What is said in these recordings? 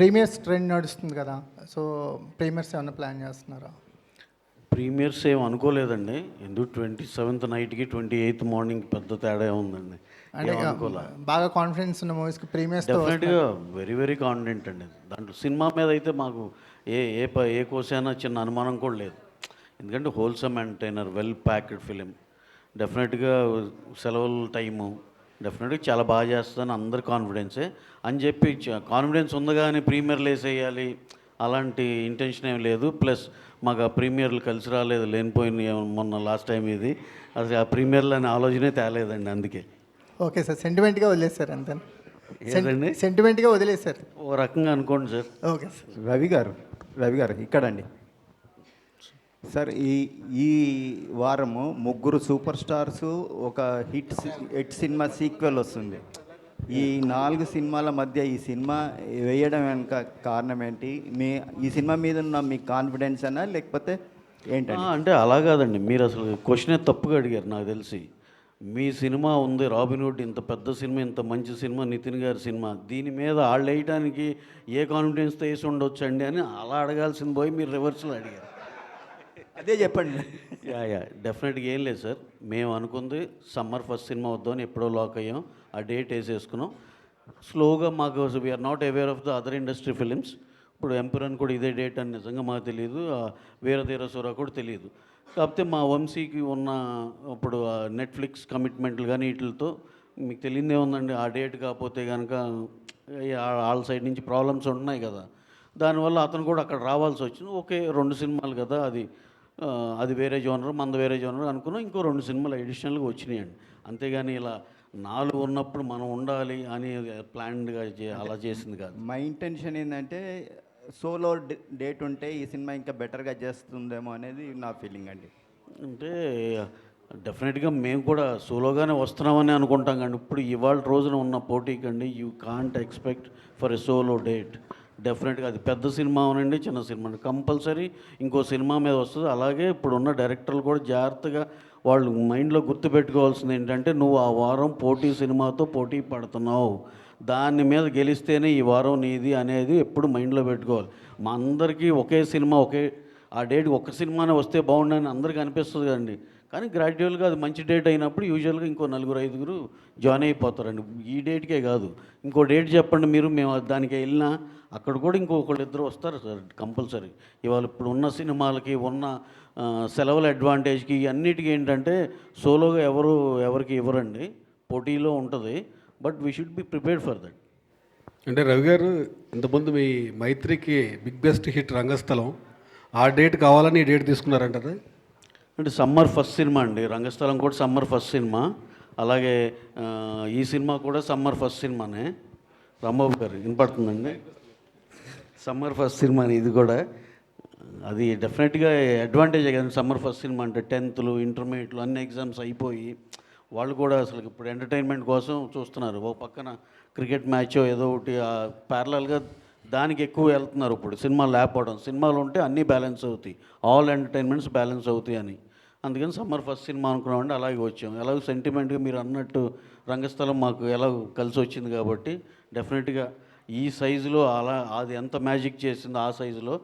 Premieres trend నడుస్తుంది కదా, so premieres ఏమైనా ప్లాన్ చేస్తున్నారా? ప్రీమియర్స్ ఏం అనుకోలేదండి. ఎందుకు 27th నైట్కి 28th మార్నింగ్ పెద్ద తేడా ఉందండి. అంటే బాగా కాన్ఫిడెన్స్ ఉన్న మూవీస్కి ప్రీమియర్స్ డెఫినెట్గా వెరీ వెరీ కాన్ఫిడెంట్ అండి. దాంట్లో సినిమా మీద అయితే మాకు ఏ కోసైనా చిన్న అనుమానం కూడా లేదు. ఎందుకంటే wholesome entertainer, well packed film. డెఫినెట్గా సెలవుల టైము డెఫినెట్గా చాలా బాగా చేస్తుందని అందరు కాన్ఫిడెన్సే అని చెప్పి కాన్ఫిడెన్స్ ఉంది కానీ ప్రీమియర్లు వేసేయాలి అలాంటి ఇంటెన్షన్ ఏం లేదు. ప్లస్ మాకు ఆ ప్రీమియర్లు కలిసి రాలేదు, లేనిపోయిన మొన్న లాస్ట్ టైం ఇది అసలు ఆ ప్రీమియర్లు అనే ఆలోచనే తేలేదండి. అందుకే ఓకే సార్, సెంటిమెంట్గా వదిలేశారు అంతే. ఏదండి సెంటిమెంట్గా వదిలేశారు ఓ రకంగా అనుకోండి సార్. Okay sir. రవి గారు ఇక్కడండి సార్. ఈ వారము ముగ్గురు సూపర్ స్టార్స్, ఒక హిట్ సినిమా సీక్వెల్ వస్తుంది. ఈ 4 సినిమాల మధ్య ఈ సినిమా వేయడం వెనుక కారణం ఏంటి? ఈ సినిమా మీద ఉన్న మీ కాన్ఫిడెన్స్ అనా లేకపోతే ఏంటంటే? అంటే అలా కాదండి, మీరు అసలు క్వశ్చనే తప్పుగా అడిగారు. నాకు తెలిసి మీ సినిమా ఉంది రాబిన్హుడ్, ఇంత పెద్ద సినిమా, ఇంత మంచి సినిమా, నితిన్ గారి సినిమా, దీని మీద వాళ్ళు వేయడానికి ఏ కాన్ఫిడెన్స్తో వేసి ఉండొచ్చు అండి అని అలా అడగాల్సింది పోయి మీరు రివర్స్లో అడిగారు. అదే చెప్పండి. యా డెఫినెట్గా ఏం లేదు సార్. మేము అనుకుంది సమ్మర్ ఫస్ట్ సినిమా వద్దామని ఎప్పుడో లాక్ అయ్యాం. ఆ డేట్ వేసేసుకున్నాం స్లోగా. మాకు we are not aware of the other industry films. ఇప్పుడు ఎంపురన్ కూడా ఇదే డేట్ అని నిజంగా మాకు తెలియదు, వీరధీరసుర కూడా తెలియదు. కాకపోతే మా వంశీకి ఉన్న ఇప్పుడు నెట్ఫ్లిక్స్ కమిట్మెంట్లు కానీ వీటితో మీకు తెలియదే ఉందండి. ఆ డేట్ కాకపోతే కనుక వాళ్ళ సైడ్ నుంచి ప్రాబ్లమ్స్ ఉంటున్నాయి కదా, దానివల్ల అతను కూడా అక్కడ రావాల్సి వచ్చింది. ఓకే 2 సినిమాలు కదా, అది వేరే జోనర్, మంద వేరే జోనర్ అనుకున్నాం. ఇంకో 2 సినిమాలు అడిషనల్గా వచ్చినాయండి. అంతేగాని ఇలా 4 ఉన్నప్పుడు మనం ఉండాలి అని ప్లాన్డ్గా అలా చేసింది కాదు. మా ఇంటెన్షన్ ఏంటంటే సోలో డేట్ ఉంటే ఈ సినిమా ఇంకా బెటర్గా చేస్తుందేమో అనేది నా ఫీలింగ్ అండి. అంటే డెఫినెట్గా మేము కూడా సోలోగానే వస్తున్నామని అనుకుంటాం. కానీ ఇప్పుడు ఇవాళ రోజున ఉన్న పోటీకండి you can't expect for a solo date. డెఫినెట్గా అది పెద్ద సినిమా అవునండి, చిన్న సినిమా కంపల్సరీ ఇంకో సినిమా మీద వస్తుంది. అలాగే ఇప్పుడున్న డైరెక్టర్లు కూడా జాగ్రత్తగా వాళ్ళు మైండ్లో గుర్తుపెట్టుకోవాల్సింది ఏంటంటే, నువ్వు ఆ వారం పోటీ సినిమాతో పోటీ పడుతున్నావు, దాని మీద గెలిస్తేనే ఈ వారం నీది అనేది ఎప్పుడు మైండ్లో పెట్టుకోవాలి. మా అందరికీ ఒకే సినిమా ఆ డేట్ ఒక సినిమానే వస్తే బాగుండని అందరికీ అనిపిస్తుంది కదండి. కానీ గ్రాడ్యువల్గా అది మంచి డేట్ అయినప్పుడు యూజువల్గా ఇంకో 4-5 జాయిన్ అయిపోతారండి. ఈ డేట్కే కాదు, ఇంకో డేట్ చెప్పండి మీరు, మేము దానికి వెళ్ళినా అక్కడ కూడా ఇంకొకళ్ళిద్దరు వస్తారు సార్ కంపల్సరీ. ఇవాళ ఇప్పుడు ఉన్న సినిమాలకి ఉన్న సెలవుల అడ్వాంటేజ్కి అన్నిటికీ ఏంటంటే సోలోగా ఎవరికి ఇవ్వరండి, పోటీలో ఉంటుంది. But we should be prepared for that. అంటే రవి గారు, ఇంతకుముందు మీ మైత్రికి బిగ్ బెస్ట్ హిట్ రంగస్థలం, ఆ డేట్ కావాలని ఈ డేట్ తీసుకున్నారంటారా? అంటే సమ్మర్ ఫస్ట్ సినిమా అండి, రంగస్థలం కూడా సమ్మర్ ఫస్ట్ సినిమా. అలాగే ఈ సినిమా కూడా సమ్మర్ ఫస్ట్ సినిమానే. రాంబాబు గారు వినపడుతుందండి, సమ్మర్ ఫస్ట్ సినిమా ఇది కూడా. అది డెఫినెట్గా అడ్వాంటేజే కదండి. సమ్మర్ ఫస్ట్ సినిమా అంటే 10th ఇంటర్మీడియట్లు అన్ని ఎగ్జామ్స్ అయిపోయి వాళ్ళు కూడా అసలు ఇప్పుడు ఎంటర్టైన్మెంట్ కోసం చూస్తున్నారు. ఓ పక్కన క్రికెట్ మ్యాచ్ ఏదో ఒకటి ప్యారలల్గా దానికి ఎక్కువ వెళ్తున్నారు. ఇప్పుడు సినిమాలు లేకపోవడం, సినిమాలు ఉంటే అన్నీ బ్యాలెన్స్ అవుతాయి, ఆల్ ఎంటర్టైన్మెంట్స్ బ్యాలెన్స్ అవుతాయి అని. అందుకని సమ్మర్ ఫస్ట్ సినిమా అనుకున్నామండి, అలాగే వచ్చాం. ఎలాగో సెంటిమెంట్గా మీరు అన్నట్టు రంగస్థలం మాకు ఎలాగో కలిసి వచ్చింది కాబట్టి డెఫినెట్గా ఈ సైజులో అది ఎంత మ్యాజిక్ చేసిందో ఆ సైజులో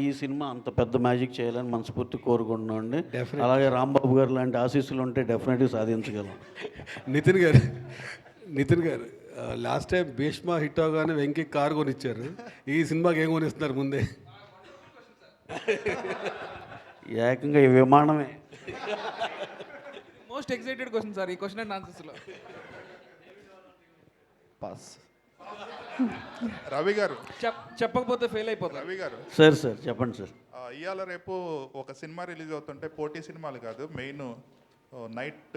ఈ సినిమా అంత పెద్ద మ్యాజిక్ చేయాలని మనస్ఫూర్తి కోరుకుంటున్నాం అండి. అలాగే రాంబాబు గారు లాంటి ఆశీస్సులు ఉంటే డెఫినెట్గా సాధించగలం. నితిన్ గారు లాస్ట్ టైం భీష్మ హిట్ అవగానే వెంకీ కారు కొనిచ్చారు, ఈ సినిమాకి ఏం కొనిస్తున్నారు ముందే? ఏకంగా ఈ విమానమే. మోస్ట్ ఎక్సైటెడ్ క్వశ్చన్ సార్ ఈ క్వశ్చన్ అండ్ ఆన్సర్స్లో. పాస్. రవి గారు చెప్పకపోతే ఫెయిల్ అయిపోతారు. రవి గారు సార్ చెప్పండి సార్. ఇవాళ రేపు ఒక సినిమా రిలీజ్ అవుతుంటే పోటీ సినిమాలు కాదు, మెయిన్ నైట్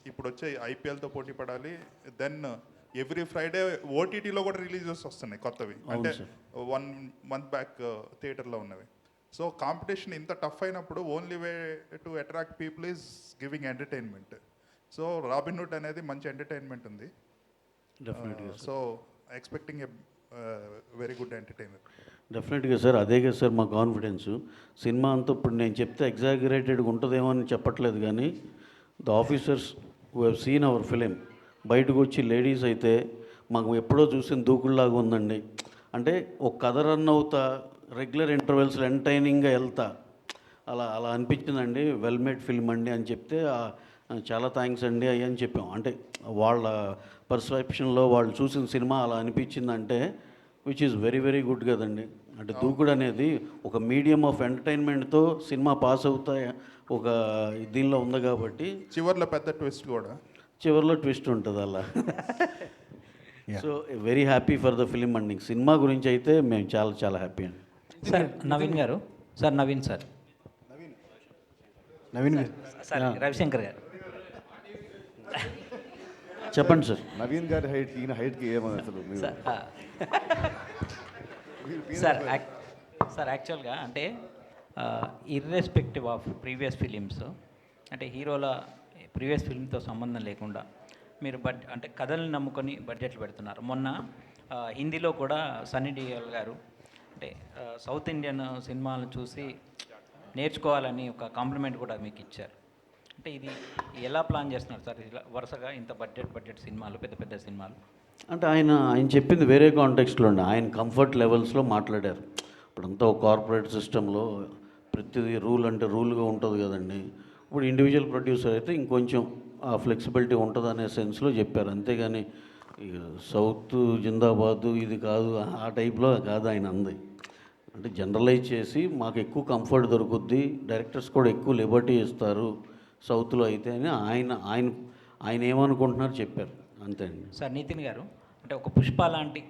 ఇప్పుడు వచ్చే ఐపీఎల్తో పోటీ పడాలి. దెన్ ఎవ్రీ ఫ్రైడే ఓటీటీలో కూడా రిలీజెస్ వస్తున్నాయి కొత్తవి, అంటే 1 month బ్యాక్ థియేటర్లో ఉన్నవి. సో కాంపిటీషన్ ఇంత టఫ్ అయినప్పుడు only way to attract people is giving entertainment. So Robinhood అనేది మంచి ఎంటర్టైన్మెంట్ ఉంది. So expecting a very good entertainer. డెఫినెట్గా సార్, అదే కదా సార్ మా కాన్ఫిడెన్స్. సినిమా అంతా ఇప్పుడు నేను చెప్తే ఎగ్జాగరేటెడ్గా ఉంటుందేమో అని చెప్పట్లేదు, కానీ the officers who have seen hour film బయటకు వచ్చి లేడీస్ అయితే మాకు ఎప్పుడో చూసిన దూకుల్లాగా ఉందండి అంటే ఒక కథ రన్ అవుతా రెగ్యులర్ ఇంటర్వెల్స్లో ఎంటర్టైనింగ్గా వెళ్తా అలా అలా అనిపించిందండి. వెల్ మేడ్ ఫిల్మ్ అండి అని చెప్తే చాలా థ్యాంక్స్ అండి అయ్యి అని చెప్పాం. అంటే వాళ్ళ పర్సెప్షన్లో వాళ్ళు చూసిన సినిమా అలా అనిపించిందంటే which is very very good కదండి. అంటే దూకుడు అనేది ఒక మీడియం ఆఫ్ ఎంటర్టైన్మెంట్తో సినిమా పాస్ అవుతా ఒక దీనిలో ఉంది కాబట్టి చివర్లో పెద్ద ట్విస్ట్ కూడా. చివరిలో ట్విస్ట్ ఉంటుంది అలా. So very happy for the film అండి. సినిమా గురించి అయితే మేము చాలా చాలా హ్యాపీ అండి. సార్ నవీన్ గారు, sir Naveen sir, Naveen sir Ravishankar గారు. చెప్పండి సార్. నవీన్ గారి హైట్ ఈయన హైట్కి ఏమని అసలు మీరు సార్ సార్ సార్ యాక్చువల్గా అంటే ఇర్రెస్పెక్టివ్ ఆఫ్ ప్రీవియస్ ఫిలిమ్స్, అంటే హీరోల ప్రీవియస్ ఫిల్మ్తో సంబంధం లేకుండా మీరు అంటే కథల్ని నమ్ముకొని బడ్జెట్లు పెడుతున్నారు. మొన్న హిందీలో కూడా సన్నీ డియోల్ గారు అంటే సౌత్ ఇండియన్ సినిమాలను చూసి నేర్చుకోవాలని ఒక కాంప్లిమెంట్ కూడా మీకు ఇచ్చారు. అంటే ఇది ఎలా ప్లాన్ చేస్తున్నారు సార్ ఇలా వరుసగా ఇంత బడ్జెట్ సినిమాలు, పెద్ద పెద్ద సినిమాలు? అంటే ఆయన చెప్పింది వేరే కాంటెక్స్ట్లో అండి. ఆయన కంఫర్ట్ లెవెల్స్లో మాట్లాడారు. ఇప్పుడంతా ఒక కార్పొరేట్ సిస్టంలో ప్రతిదీ రూల్ అంటే రూల్గా ఉంటుంది కదండి. ఇప్పుడు ఇండివిజువల్ ప్రొడ్యూసర్ అయితే ఇంకొంచెం ఆ ఫ్లెక్సిబిలిటీ ఉంటుంది అనే సెన్స్లో చెప్పారు. అంతేగాని ఇక సౌత్ జిందాబాదు ఇది కాదు ఆ టైప్లో కాదు ఆయన అంది. అంటే జనరలైజ్ చేసి మాకు ఎక్కువ కంఫర్ట్ దొరుకుద్ది, డైరెక్టర్స్ కూడా ఎక్కువ లిబర్టీ ఇస్తారు సౌత్లో అయితే అని ఆయన ఏమనుకుంటున్నారు చెప్పారు అంతే అండి. సార్ నితిన్ గారు, అంటే ఒక పుష్ప లాంటి